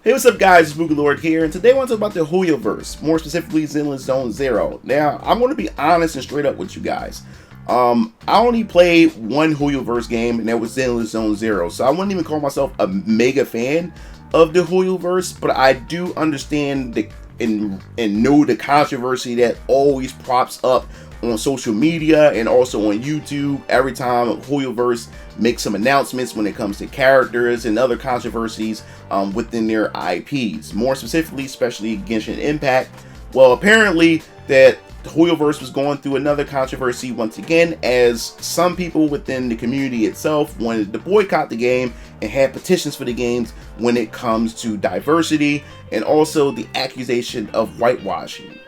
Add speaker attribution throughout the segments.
Speaker 1: Hey, what's up guys, it's MugenLord here, and today I want to talk about the Hoyoverse, more specifically Zenless Zone Zero. Now, I'm going to be honest and straight up with you guys. I only played one Hoyoverse game, and that was Zenless Zone Zero, so I wouldn't even call myself a mega fan of the Hoyoverse, but I do understand and know the controversy that always props up on social media and also on YouTube every time Hoyoverse makes some announcements when it comes to characters and other controversies within their IPs. More specifically, especially Genshin Impact. Well, apparently that Hoyoverse was going through another controversy once again, as some people within the community itself wanted to boycott the game and had petitions for the games when it comes to diversity and also the accusation of whitewashing.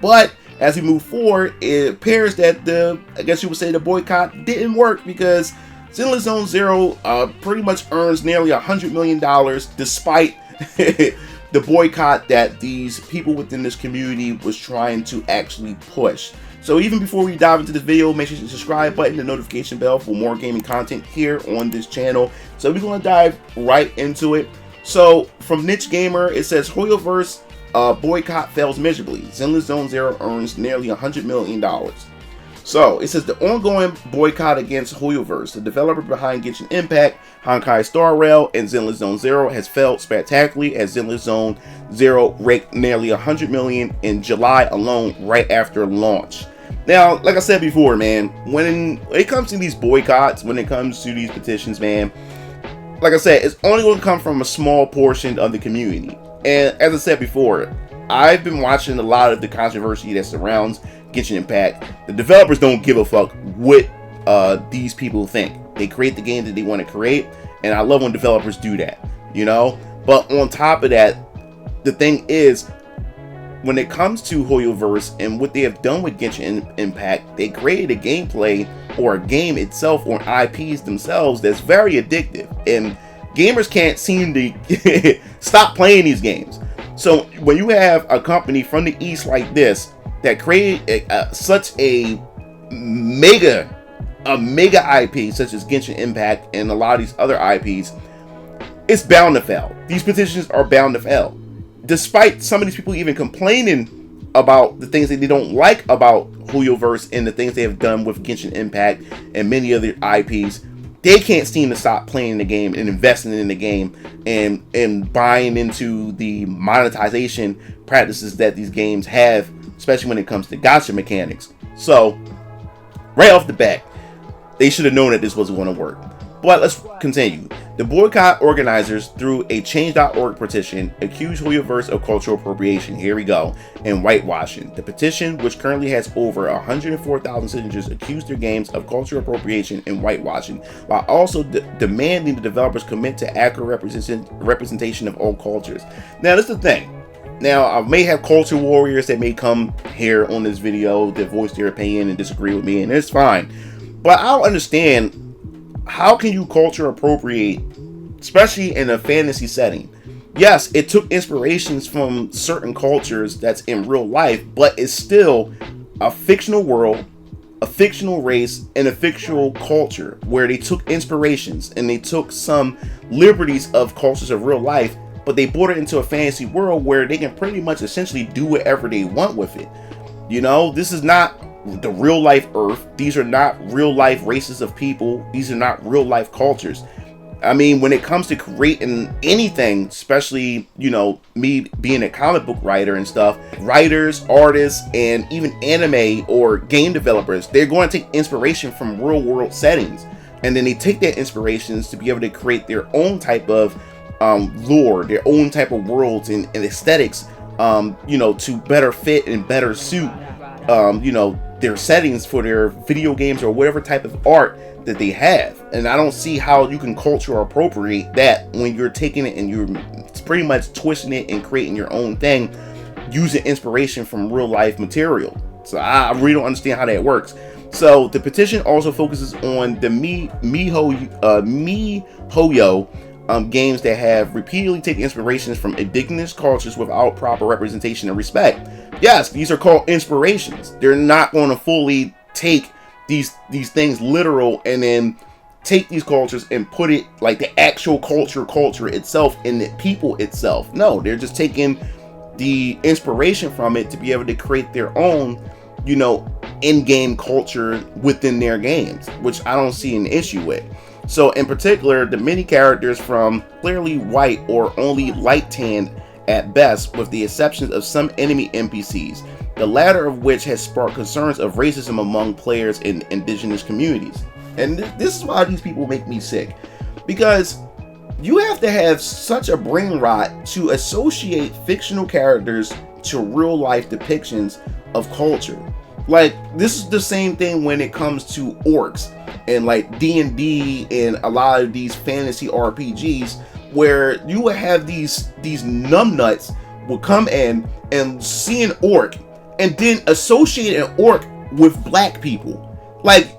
Speaker 1: But as we move forward, it appears that I guess you would say the boycott didn't work, because Zenless Zone Zero pretty much earns nearly $100 million despite the boycott that these people within this community was trying to actually push. So even before we dive into this video, make sure you hit the subscribe button, the notification bell for more gaming content here on this channel. So we're going to dive right into it. So from Niche Gamer, it says Hoyoverse boycott fails miserably. Zenless Zone Zero earns nearly $100 million. So it says the ongoing boycott against Hoyoverse, the developer behind Genshin Impact, Honkai Star Rail, and Zenless Zone Zero, has failed spectacularly, as Zenless Zone Zero raked nearly $100 million in July alone, right after launch. Now, like I said before, man, when it comes to these boycotts, when it comes to these petitions, man, like I said, it's only going to come from a small portion of the community. And as I said before, I've been watching a lot of the controversy that surrounds Genshin Impact. The developers don't give a fuck what these people think. They create the game that they want to create, and I love when developers do that, you know? But on top of that, the thing is, when it comes to Hoyoverse and what they have done with Genshin Impact, they created a gameplay or a game itself or IPs themselves that's very addictive, and gamers can't seem to stop playing these games. So when you have a company from the East like this that created such a mega IP such as Genshin Impact and a lot of these other IPs, it's bound to fail. These petitions are bound to fail. Despite some of these people even complaining about the things that they don't like about Hoyoverse and the things they have done with Genshin Impact and many other IPs, they can't seem to stop playing the game and investing in the game and buying into the monetization practices that these games have, especially when it comes to gacha mechanics. So, right off the bat, they should have known that this wasn't going to work. But let's continue. The boycott organizers, through a change.org petition, accused Hoyoverse of cultural appropriation, here we go, and whitewashing. The petition, which currently has over 104,000 signatures, accused their games of cultural appropriation and whitewashing, while also demanding the developers commit to accurate representation of all cultures. Now, this is the thing. Now, I may have culture warriors that may come here on this video that voice their opinion and disagree with me, and it's fine. But I don't understand, how can you culture appropriate, especially in a fantasy setting? Yes, it took inspirations from certain cultures that's in real life, but it's still a fictional world, a fictional race, and a fictional culture where they took inspirations and they took some liberties of cultures of real life, but they brought it into a fantasy world where they can pretty much essentially do whatever they want with it. You know, this is not the real life Earth. These are not real life races of people. These are not real life cultures. I mean, when it comes to creating anything, especially, you know, me being a comic book writer and stuff, writers, artists, and even anime or game developers, they're going to take inspiration from real world settings, and then they take that inspirations to be able to create their own type of lore, their own type of worlds and aesthetics, you know, to better fit and better suit, you know, their settings for their video games or whatever type of art that they have. And I don't see how you can culture appropriate that when you're taking it and you're pretty much twisting it and creating your own thing using inspiration from real life material. So I really don't understand how that works. So the petition also focuses on the MiHoYo games that have repeatedly taken inspirations from indigenous cultures without proper representation and respect. Yes, these are called inspirations. They're not going to fully take these things literal and then take these cultures and put it like the actual culture itself in the people itself. No, they're just taking the inspiration from it to be able to create their own, you know, in-game culture within their games, which I don't see an issue with. So in particular, the many characters from clearly white or only light tanned at best, with the exception of some enemy NPCs, the latter of which has sparked concerns of racism among players in indigenous communities. And this is why these people make me sick, because you have to have such a brain rot to associate fictional characters to real life depictions of culture. Like, this is the same thing when it comes to orcs and like D&D and a lot of these fantasy RPGs, where you would have these numbnuts will come in and see an orc and then associate an orc with black people, like,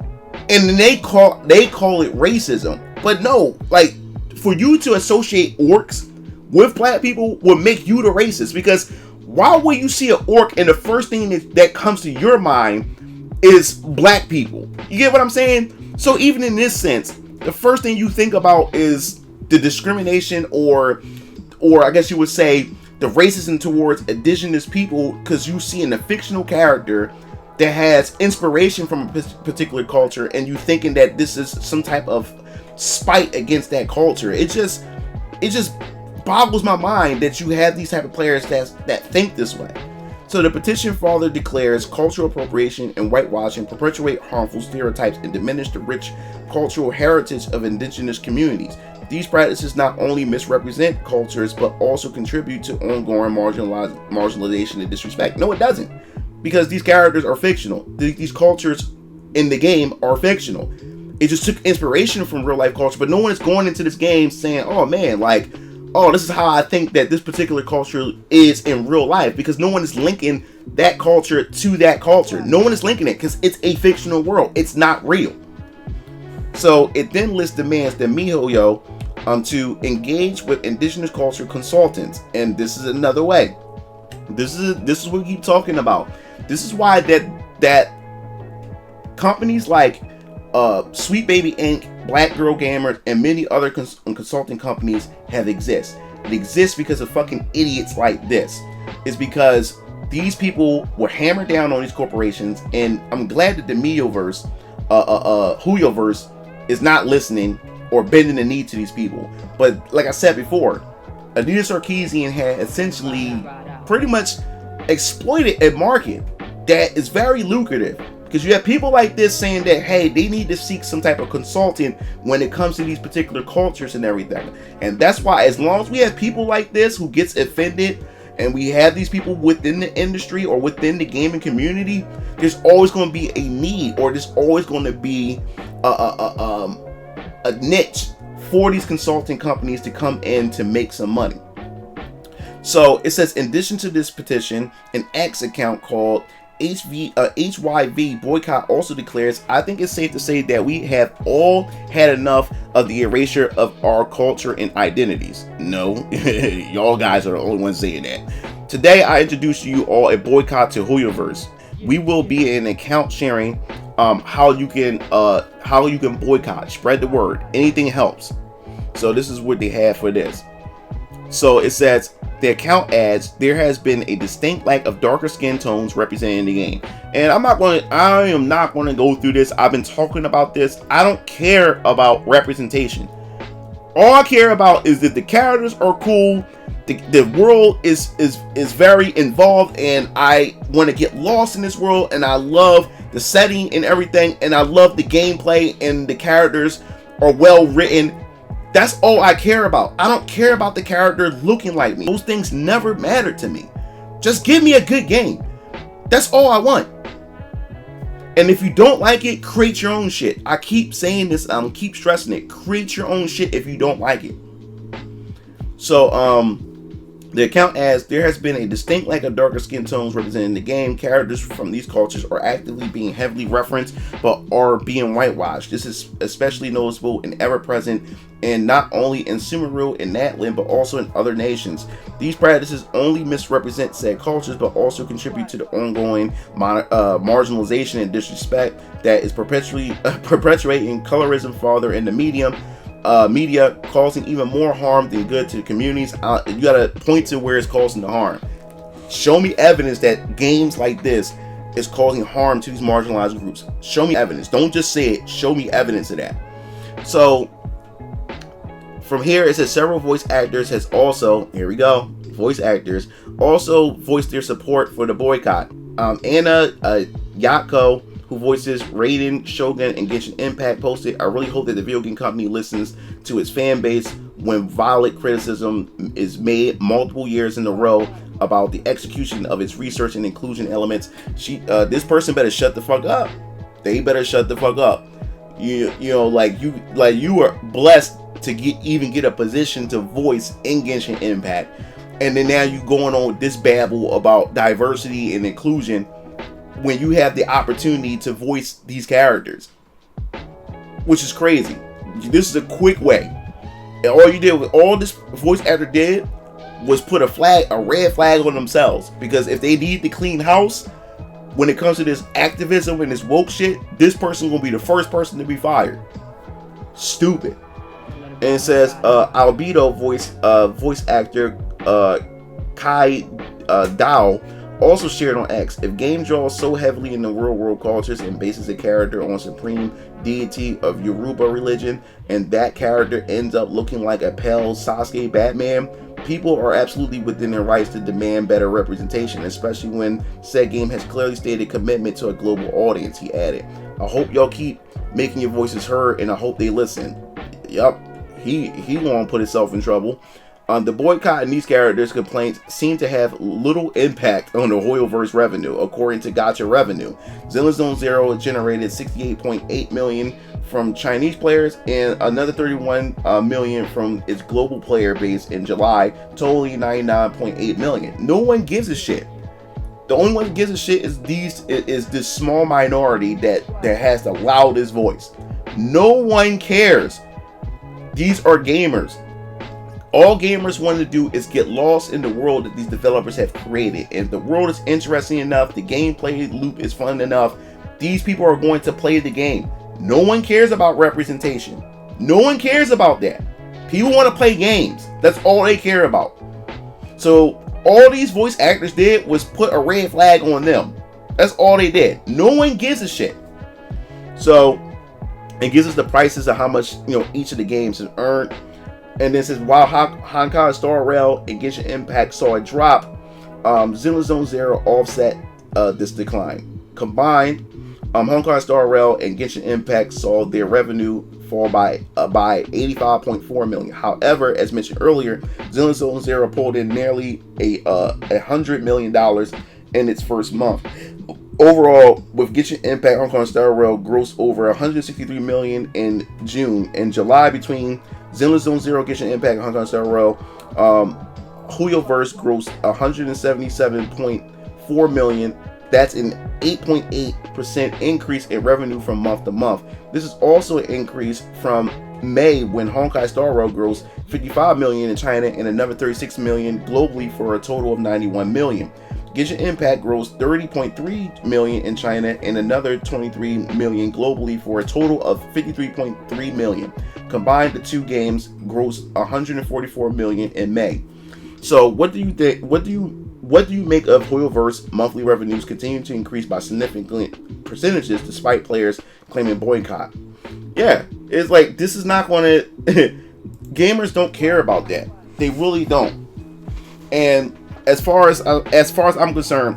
Speaker 1: and then they call it racism. But no, like, for you to associate orcs with black people would make you the racist, because why would you see an orc and the first thing that comes to your mind is black people? You get what I'm saying? So even in this sense, the first thing you think about is the discrimination, or I guess you would say the racism towards indigenous people, because you see in a fictional character that has inspiration from a particular culture, and you thinking that this is some type of spite against that culture. It just boggles my mind that you have these type of players that think this way. So the petition further declares cultural appropriation and whitewashing perpetuate harmful stereotypes and diminish the rich cultural heritage of indigenous communities. These practices not only misrepresent cultures, but also contribute to ongoing marginalization and disrespect. No, it doesn't, because these characters are fictional. These cultures in the game are fictional. It just took inspiration from real life culture, but no one is going into this game saying, oh man, like, oh, this is how I think that this particular culture is in real life, because no one is linking that culture to that culture. No one is linking it because it's a fictional world. It's not real. So it then lists demands that MiHoYo to engage with indigenous culture consultants, and this is another way. This is what we keep talking about. This is why that companies like Sweet Baby Inc., Black Girl Gamers, and many other consulting companies have exist. It exists because of fucking idiots like this. It's because these people were hammered down on these corporations, and I'm glad that the Hoyoverse is not listening or bending the knee to these people. But like I said before, Anita Sarkeesian had essentially pretty much exploited a market that is very lucrative, because you have people like this saying that, hey, they need to seek some type of consulting when it comes to these particular cultures and everything. And that's why, as long as we have people like this who gets offended, and we have these people within the industry or within the gaming community, there's always going to be a need, or there's always going to be a niche for these consulting companies to come in to make some money. So it says, in addition to this petition, an X account called HYV Boycott also declares, I think it's safe to say that we have all had enough of the erasure of our culture and identities. No, y'all guys are the only ones saying that. Today I introduce you all a boycott to Hoyoverse. We will be an account sharing how you can boycott, spread the word, anything helps. So this is what they have for this. So it says, the account adds, there has been a distinct lack of darker skin tones represented in the game. And I am not going to go through this. I've been talking about this. I don't care about representation. All I care about is that the characters are cool. The world is very involved, and I want to get lost in this world, and I love the setting and everything, and I love the gameplay, and the characters are well written. That's all I care about. I don't care about the character looking like me. Those things never matter to me. Just give me a good game. That's all I want. And if you don't like it, create your own shit. I keep saying this, I'm keep stressing it. Create your own shit if you don't like it. So The account adds, there has been a distinct lack of darker skin tones represented in the game. Characters from these cultures are actively being heavily referenced, but are being whitewashed. This is especially noticeable and ever present and not only in Sumeru and Natlan, but also in other nations. These practices only misrepresent said cultures, but also contribute to the ongoing marginalization and disrespect that is perpetuating colorism further in the media, causing even more harm than good to the communities. You gotta point to where it's causing the harm. Show me evidence that games like this is causing harm to these marginalized groups. Show me evidence. Don't just say it. Show me evidence of that. So from here, it says several voice actors has also, here we go, voice actors also voiced their support for the boycott. Anna Yatko, who voices Raiden, Shogun, and Genshin Impact, posted, I really hope that the video game company listens to its fan base when violent criticism is made multiple years in a row about the execution of its research and inclusion elements. This person better shut the fuck up. They better shut the fuck up. You were blessed to get a position to voice in Genshin Impact, and then now you going on with this babble about diversity and inclusion when you have the opportunity to voice these characters, which is crazy. This is a quick way, and all you did with all this voice actor did was put a red flag on themselves, because if they need to clean house when it comes to this activism and this woke shit, this person gonna be the first person to be fired. Stupid. And it says Albedo voice actor Kai Dao also shared on X, if game draws so heavily in the real world cultures and bases a character on supreme deity of Yoruba religion, and that character ends up looking like a pale Sasuke Batman, people are absolutely within their rights to demand better representation, especially when said game has clearly stated commitment to a global audience, he added. I hope y'all keep making your voices heard, and I hope they listen. Yup, he won't put himself in trouble. The boycott and these characters' complaints seem to have little impact on the Hoyoverse revenue, according to Gacha Revenue. Zenless Zone Zero generated 68.8 million from Chinese players and another 31 million from its global player base in July, totaling 99.8 million. No one gives a shit. The only one who gives a shit is this small minority that has the loudest voice. No one cares. These are gamers. All gamers want to do is get lost in the world that these developers have created. And if the world is interesting enough, the gameplay loop is fun enough, these people are going to play the game. No one cares about representation. No one cares about that. People want to play games. That's all they care about. So all these voice actors did was put a red flag on them. That's all they did. No one gives a shit. So it gives us the prices of how much each of the games has earned. And then says, while Honkai Star Rail and Genshin Impact saw a drop, Zenless Zone Zero offset this decline. Combined, Honkai Star Rail and Genshin Impact saw their revenue fall by 85.4 million. However, as mentioned earlier, Zenless Zone Zero pulled in nearly $100 million in its first month. Overall, with Genshin Impact, Honkai Star Rail grossed over 163 million in June. In July, between Zenless Zone Zero, Genshin Impact, and Honkai Star Rail, Hoyoverse grossed 177.4 million. That's an 8.8% increase in revenue from month to month. This is also an increase from May, when Honkai Star Rail grossed 55 million in China and another 36 million globally, for a total of 91 million. Genshin Impact grossed 30.3 million in China and another 23 million globally, for a total of 53.3 million. Combined, the two games grossed 144 million in May. So what do you think? What do you make of Hoyoverse monthly revenues continuing to increase by significant percentages despite players claiming boycott? Yeah, it's like, this is not going to gamers don't care about that. They really don't. And as far as I'm concerned,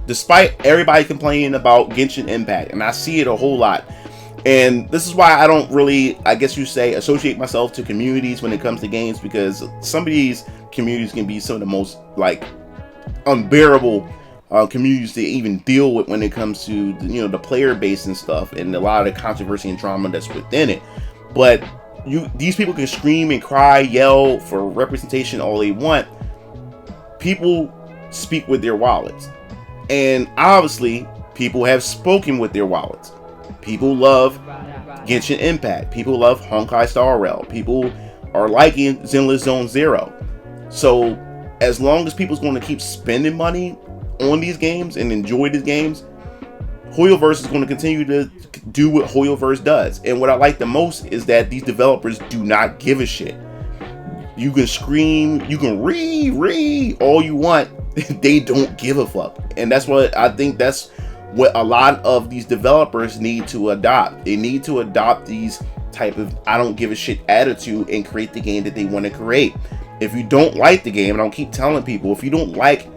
Speaker 1: despite everybody complaining about Genshin Impact, and I see it a whole lot, and this is why I don't really, I guess you say, associate myself to communities when it comes to games, because some of these communities can be some of the most unbearable communities to even deal with when it comes to the player base and stuff, and a lot of the controversy and drama that's within it. But these people can scream and cry, yell for representation all they want, people speak with their wallets. And obviously, people have spoken with their wallets. People love Genshin Impact. People love Honkai Star Rail. People are liking Zenless Zone Zero. So, as long as people's going to keep spending money on these games and enjoy these games, Hoyoverse is going to continue to do what Hoyoverse does. And what I like the most is that these developers do not give a shit. You can scream, you can read all you want. They don't give a fuck. And that's what I think, that's what a lot of these developers need to adopt. They need to adopt these type of I don't give a shit attitude and create the game that they want to create. If you don't like the game, and I'll keep telling people, if you don't like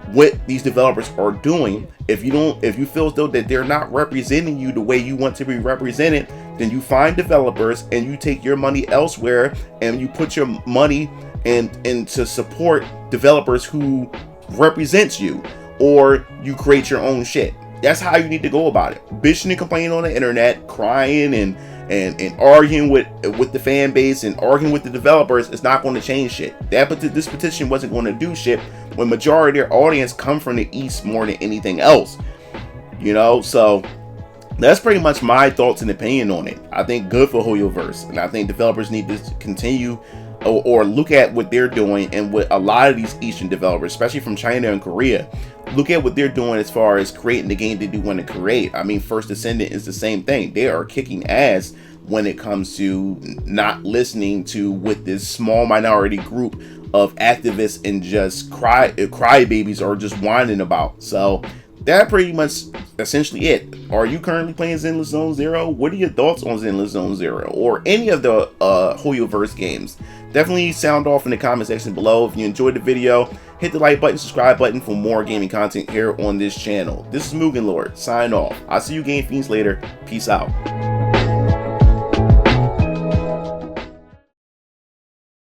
Speaker 1: what these developers are doing, if you feel as though that they're not representing you the way you want to be represented, then you find developers and you take your money elsewhere and you put your money in to support developers who represents you, or you create your own shit. That's how you need to go about it. Bitching and complaining on the internet, crying and arguing with the fan base and arguing with the developers is not going to change shit. This petition wasn't going to do shit when majority of their audience come from the East more than anything else. You know, so that's pretty much my thoughts and opinion on it. I think good for Hoyoverse, and I think developers need to continue or look at what they're doing, and what a lot of these Eastern developers, especially from China and Korea, look at what they're doing as far as creating the game they do want to create. I mean, First Descendant is the same thing. They are kicking ass when it comes to not listening to what this small minority group of activists and just crybabies are just whining about. So that pretty much essentially it. Are you currently playing Zenless Zone Zero? What are your thoughts on Zenless Zone Zero or any of the Hoyoverse games? Definitely sound off in the comment section below. If you enjoyed the video, hit the like button, subscribe button for more gaming content here on this channel. This is MugenLord, sign off. I'll see you game fiends later. Peace out.